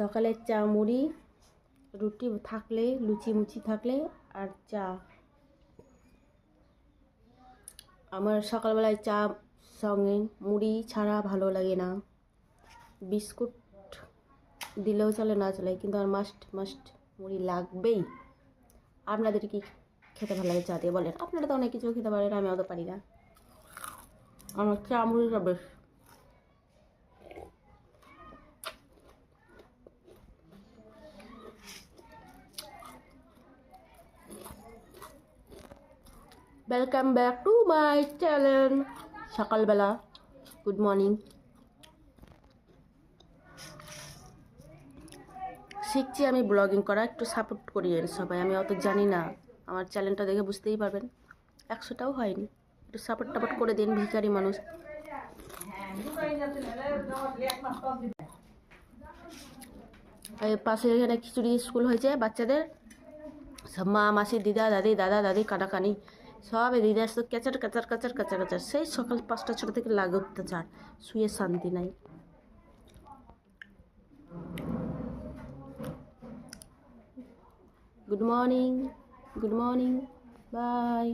সকালে চা মুড়ি, রুটি থাকলে, লুচি মুচি থাকলে আর চা। আমার সকালবেলায় চা সঙ্গে মুড়ি ছাড়া ভালো লাগে না। বিস্কুট দিলেও চলে না চলে, কিন্তু আমার মাস্ট মুড়ি লাগবেই। আপনাদের কি খেতে ভালো লাগে চা দিয়ে বলেন? আপনারা তো অনেক কিছু খেতে পারেন, আমি অত পারি না। আমার চা মুড়িটা বেশ। Welcome back to my channel. সকালবেলা গুড মর্নিং। শিখছি আমি ব্লগিং করা, একটু সাপোর্ট করিয়েন সবাই। আমি অত জানি না, আমার চ্যানেলটা দেখে বুঝতেই পারবেন 100টাও হয়নি। একটু সাপোর্ট করে দিন, ভিখারি মানুষ। পাশে এখানে খিচুড়ি স্কুল হয়েছে বাচ্চাদের, সব মা মাসি দিদা দাদি দাদা দাদি কানাকানি সব দিদা আসতো, ক্যাচার কাচার কাচার কাচার কাচার। সেই সকাল 5টা 6টা থেকে লাগে অত্যাচার, শুয়ে শান্তি নাই। Good morning, by.